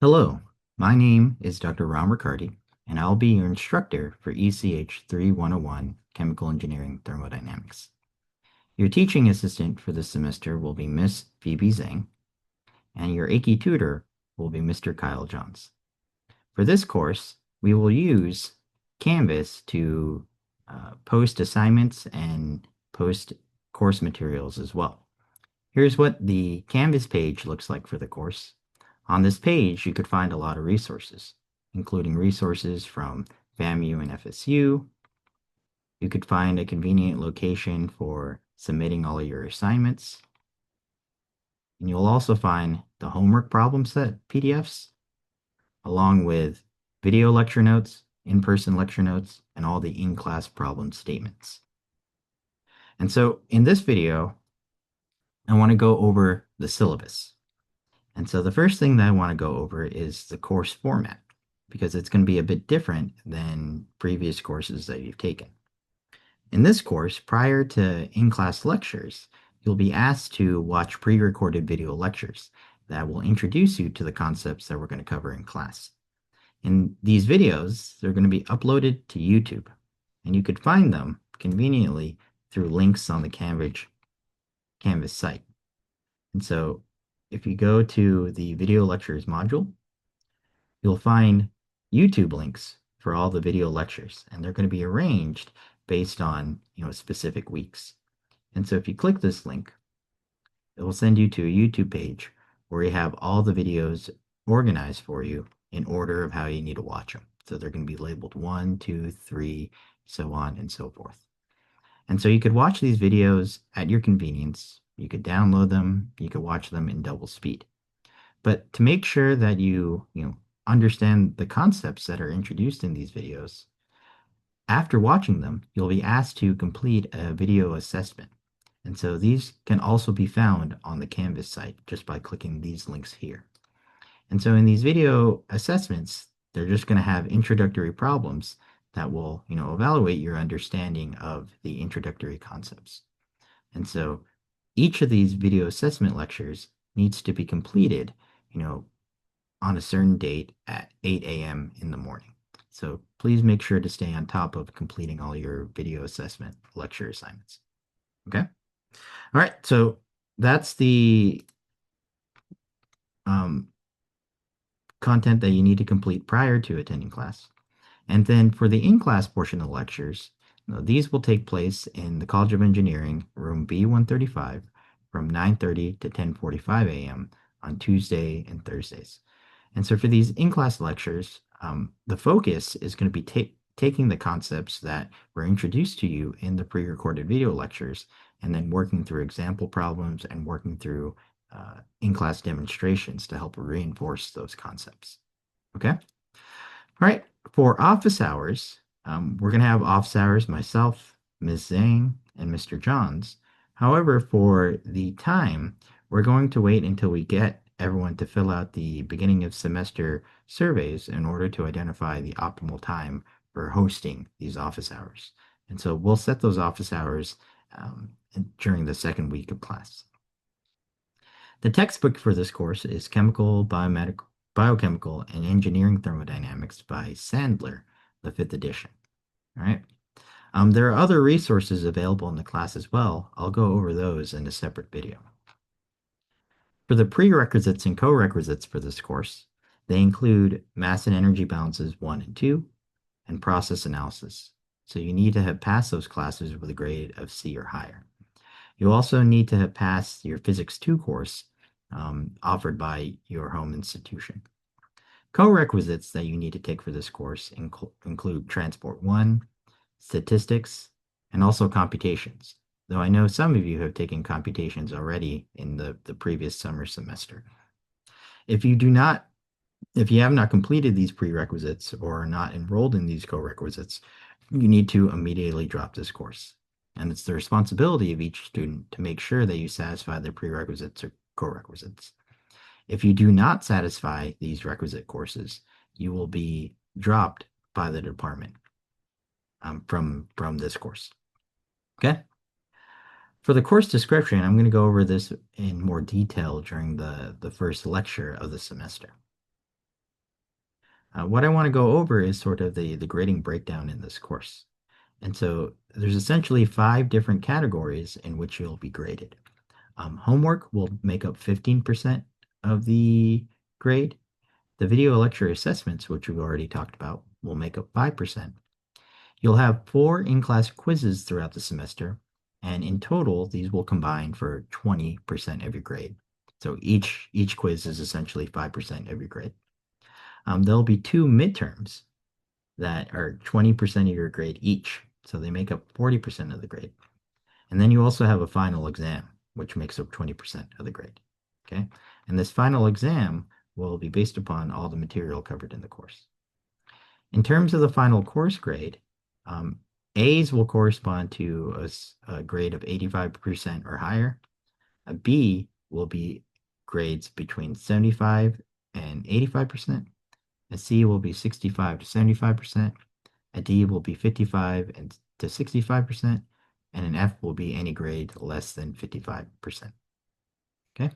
Hello, my name is Dr. Ram Riccardi, and I'll be your instructor for ECH 3101 Chemical Engineering Thermodynamics. Your teaching assistant for this semester will be Miss Phoebe Zhang, and your Aki tutor will be Mr. Kyle Johns. For this course, we will use Canvas to post assignments and post course materials as well. Here's what the Canvas page looks like for the course. On this page, you could find a lot of resources, including resources from FAMU and FSU. You could find a convenient location for submitting all of your assignments. And you'll also find the homework problem set PDFs, along with video lecture notes, in-person lecture notes, and all the in-class problem statements. And so in this video, I want to go over the syllabus. And so the first thing that I want to go over is the course format, because it's going to be a bit different than previous courses that you've taken. In this course, prior to in-class lectures, you'll be asked to watch pre-recorded video lectures that will introduce you to the concepts that we're going to cover in class. In these videos, they're going to be uploaded to YouTube, and you could find them conveniently through links on the Canvas site. And so if you go to the video lectures module, you'll find YouTube links for all the video lectures, and they're going to be arranged based on specific weeks. And so if you click this link, it will send you to a YouTube page where you have all the videos organized for you in order of how you need to watch them. So they're going to be labeled 1, 2, 3, so on and so forth. And so you could watch these videos at your convenience. You could download them. You could watch them in double speed. But to make sure that you understand the concepts that are introduced in these videos, after watching them, you'll be asked to complete a video assessment. And so these can also be found on the Canvas site just by clicking these links here. And so in these video assessments, they're just going to have introductory problems that will, evaluate your understanding of the introductory concepts. And so each of these video assessment lectures needs to be completed, on a certain date at 8 a.m. in the morning. So please make sure to stay on top of completing all your video assessment lecture assignments. Okay? All right, so that's the content that you need to complete prior to attending class. And then for the in-class portion of the lectures, these will take place in the College of Engineering, room B135, from 9:30 to 10:45 a.m. on Tuesday and Thursdays. And so for these in-class lectures, the focus is going to be taking the concepts that were introduced to you in the pre-recorded video lectures and then working through example problems and working through in-class demonstrations to help reinforce those concepts. Okay? All right. For office hours, we're going to have office hours myself, Ms. Zhang, and Mr. Johns. However, for the time, we're going to wait until we get everyone to fill out the beginning of semester surveys in order to identify the optimal time for hosting these office hours. And so we'll set those office hours during the second week of class. The textbook for this course is Biochemical and Engineering Thermodynamics by Sandler, the 5th edition. All right. There are other resources available in the class as well. I'll go over those in a separate video. For the prerequisites and co-requisites for this course, they include mass and energy balances 1 and 2, and process analysis. So you need to have passed those classes with a grade of C or higher. You also need to have passed your Physics 2 course offered by your home institution. Co-requisites that you need to take for this course include Transport 1, Statistics, and also Computations, though I know some of you have taken computations already in the previous summer semester. If you have not completed these prerequisites or are not enrolled in these co-requisites, you need to immediately drop this course. And it's the responsibility of each student to make sure that you satisfy the prerequisites or co-requisites. If you do not satisfy these requisite courses, you will be dropped by the department from this course. Okay? For the course description, I'm going to go over this in more detail during the first lecture of the semester. What I want to go over is sort of the grading breakdown in this course. And so there's essentially 5 different categories in which you'll be graded. Homework will make up 15% of the grade. The video lecture assessments, which we've already talked about, will make up 5%. You'll have 4 in-class quizzes throughout the semester, and in total, these will combine for 20% of your grade. So each quiz is essentially 5% of your grade. There'll be 2 midterms that are 20% of your grade each, so they make up 40% of the grade. And then you also have a final exam, which makes up 20% of the grade. Okay, and this final exam will be based upon all the material covered in the course. In terms of the final course grade, A's will correspond to a grade of 85% or higher. A B will be grades between 75 and 85%. A C will be 65 to 75%. A D will be 55 to 65%. And an F will be any grade less than 55%. Okay.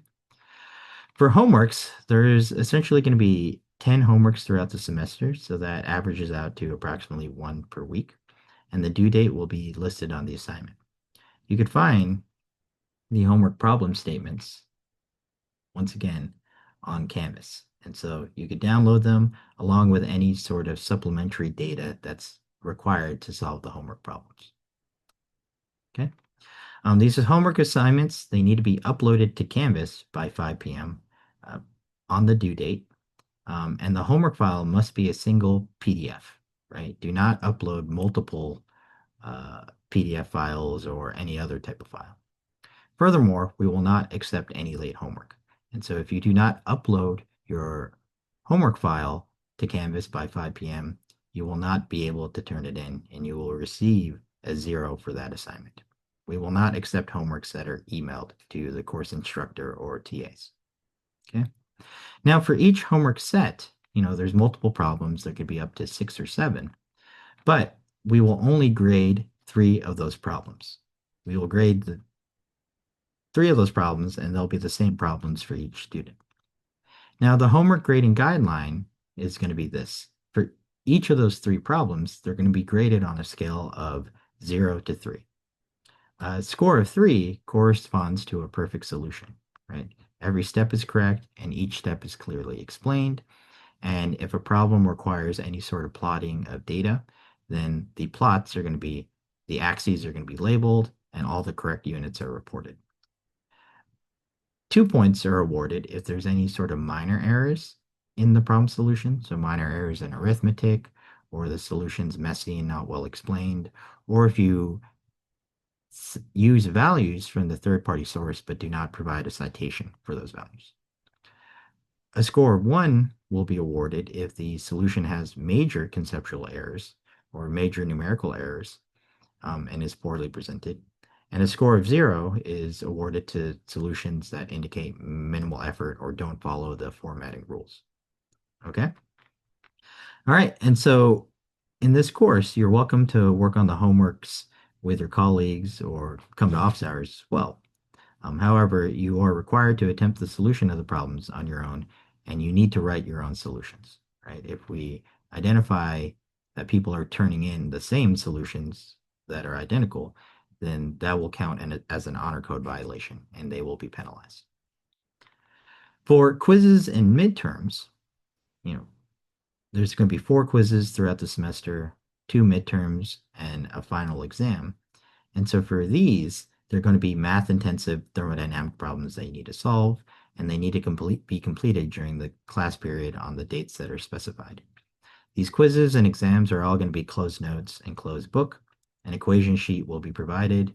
For homeworks, there's essentially going to be 10 homeworks throughout the semester, so that averages out to approximately 1 per week. And the due date will be listed on the assignment. You could find the homework problem statements, once again, on Canvas. And so you could download them along with any sort of supplementary data that's required to solve the homework problems. Okay. These homework assignments, they need to be uploaded to Canvas by 5 p.m. On the due date. And the homework file must be a single PDF, right? Do not upload multiple PDF files or any other type of file. Furthermore, we will not accept any late homework. And so if you do not upload your homework file to Canvas by 5 p.m., you will not be able to turn it in, and you will receive a 0 for that assignment. We will not accept homeworks that are emailed to the course instructor or TAs. Okay. Now for each homework set, there's multiple problems. There could be up to 6 or 7, but we will only grade 3 of those problems. We will grade the 3 of those problems, and they'll be the same problems for each student. Now the homework grading guideline is going to be this. For each of those 3 problems, they're going to be graded on a scale of 0 to 3. A score of 3 corresponds to a perfect solution, right? Every step is correct and each step is clearly explained. And if a problem requires any sort of plotting of data, then the plots are going to be, the axes are going to be labeled and all the correct units are reported. 2 points are awarded if there's any sort of minor errors in the problem solution. So minor errors in arithmetic, or the solution's messy and not well explained, or if you use values from the third-party source but do not provide a citation for those values. A score of 1 will be awarded if the solution has major conceptual errors or major numerical errors and is poorly presented. And a score of 0 is awarded to solutions that indicate minimal effort or don't follow the formatting rules. Okay? All right, and so in this course, you're welcome to work on the homeworks with your colleagues or come to office hours as well. However, you are required to attempt the solution of the problems on your own, and you need to write your own solutions, right? If we identify that people are turning in the same solutions that are identical, then that will count as an honor code violation, and they will be penalized. For quizzes and midterms, there's going to be 4 quizzes throughout the semester, 2 midterms, and a final exam. And so for these, they're going to be math-intensive thermodynamic problems that you need to solve, and they need to be completed during the class period on the dates that are specified. These quizzes and exams are all going to be closed notes and closed book. An equation sheet will be provided.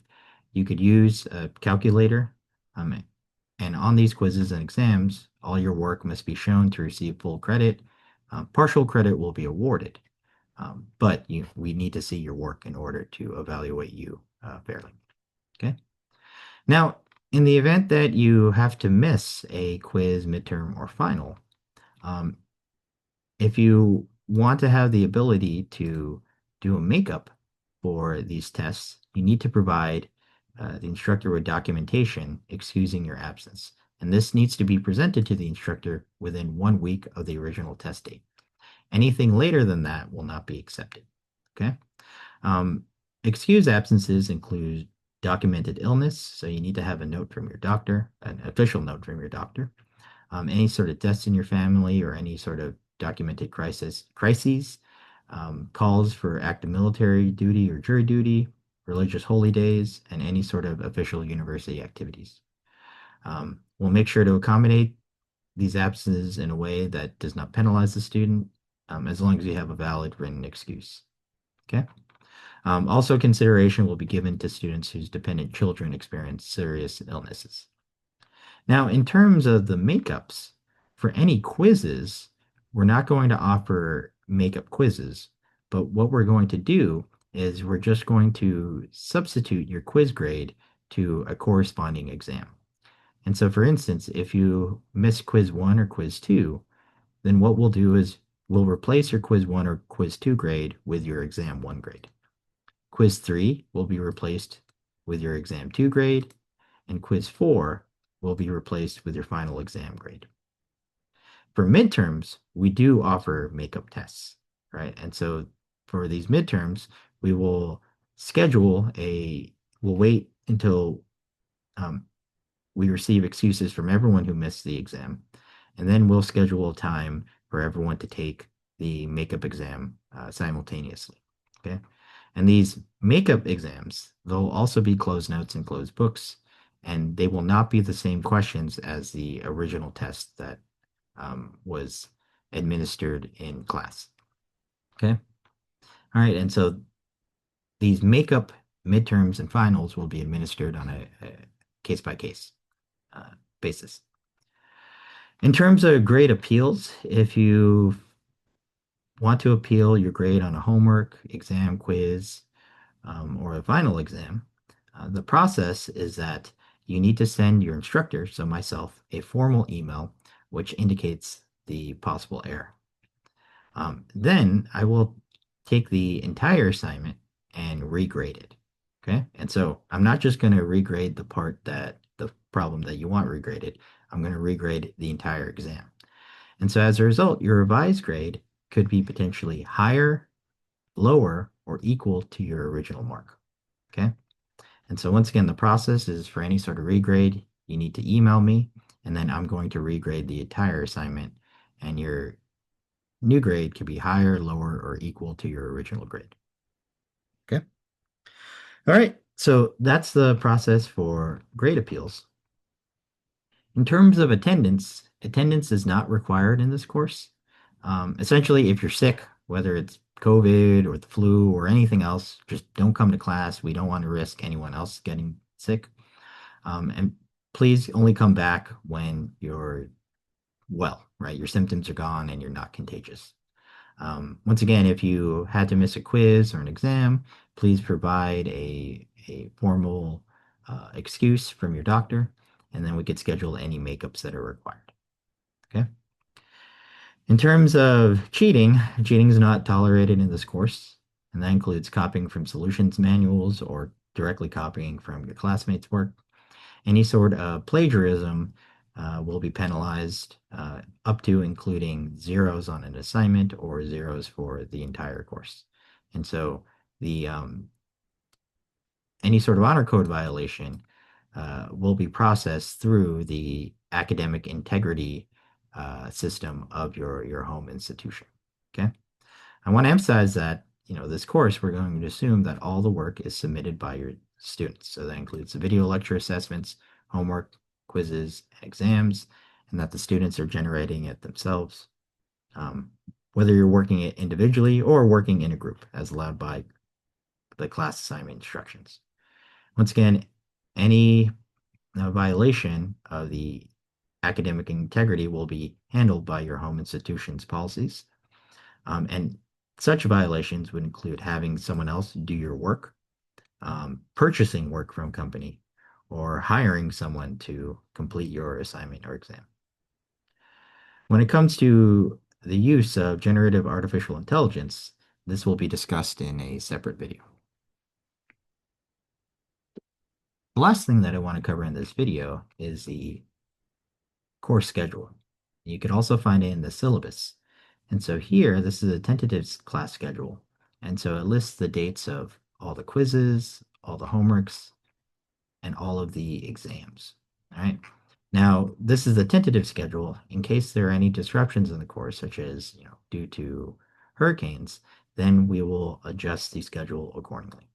You could use a calculator, and on these quizzes and exams, all your work must be shown to receive full credit. Partial credit will be awarded, but we need to see your work in order to evaluate you fairly. Okay. Now, in the event that you have to miss a quiz, midterm, or final, if you want to have the ability to do a makeup for these tests, you need to provide the instructor with documentation excusing your absence. And this needs to be presented to the instructor within 1 week of the original test date. Anything later than that will not be accepted. Okay. Um, Excused absences include documented illness, so you need to have a note from your doctor, an official note from your doctor. Any sort of deaths in your family or any sort of documented crises, calls for active military duty or jury duty, religious holy days, and any sort of official university activities. We'll make sure to accommodate these absences in a way that does not penalize the student, as long as you have a valid written excuse. Okay. Also, consideration will be given to students whose dependent children experience serious illnesses. Now, in terms of the makeups, for any quizzes, we're not going to offer makeup quizzes, but what we're going to do is we're just going to substitute your quiz grade to a corresponding exam. And so, for instance, if you miss quiz one or quiz two, then what we'll do is we'll replace your quiz one or quiz two grade with your exam one grade. Quiz three will be replaced with your exam two grade, and quiz four will be replaced with your final exam grade. For midterms, we do offer makeup tests, right? And so for these midterms, we will we'll wait until we receive excuses from everyone who missed the exam, and then we'll schedule a time for everyone to take the makeup exam simultaneously. Okay. And these makeup exams, they'll also be closed notes and closed books, and they will not be the same questions as the original test that was administered in class. Okay. All right. And so these makeup midterms and finals will be administered on a case by case basis. In terms of grade appeals, if you want to appeal your grade on a homework, exam, quiz, or a final exam, the process is that you need to send your instructor, so myself, a formal email which indicates the possible error. Then I will take the entire assignment and regrade it. Okay. And so I'm not just going to regrade the problem that you want regraded. I'm going to regrade the entire exam. And so as a result, your revised grade could be potentially higher, lower, or equal to your original mark. Okay. And so once again, the process is for any sort of regrade, you need to email me, and then I'm going to regrade the entire assignment, and your new grade could be higher, lower, or equal to your original grade. Okay. All right. So that's the process for grade appeals. In terms of attendance, attendance is not required in this course. Essentially, if you're sick, whether it's COVID or the flu or anything else, just don't come to class. We don't want to risk anyone else getting sick. And please only come back when you're well, right? Your symptoms are gone and you're not contagious. Once again, if you had to miss a quiz or an exam, please provide a formal excuse from your doctor, and then we could schedule any makeups that are required. Okay. In terms of cheating, cheating is not tolerated in this course, and that includes copying from solutions manuals or directly copying from your classmates' work. Any sort of plagiarism will be penalized up to including zeros on an assignment or zeros for the entire course. And so the any sort of honor code violation will be processed through the academic integrity system of your home institution. Okay. I want to emphasize that, this course, we're going to assume that all the work is submitted by your students. So that includes the video lecture assessments, homework, quizzes, and exams, and that the students are generating it themselves, whether you're working it individually or working in a group as allowed by the class assignment instructions. Once again, any violation of the academic integrity will be handled by your home institution's policies. And such violations would include having someone else do your work, purchasing work from company, or hiring someone to complete your assignment or exam. When it comes to the use of generative artificial intelligence, this will be discussed in a separate video. The last thing that I want to cover in this video is the course schedule. You can also find it in the syllabus. And so here, this is a tentative class schedule. And so it lists the dates of all the quizzes, all the homeworks, and all of the exams. All right. Now, this is the tentative schedule in case there are any disruptions in the course, such as, due to hurricanes, then we will adjust the schedule accordingly.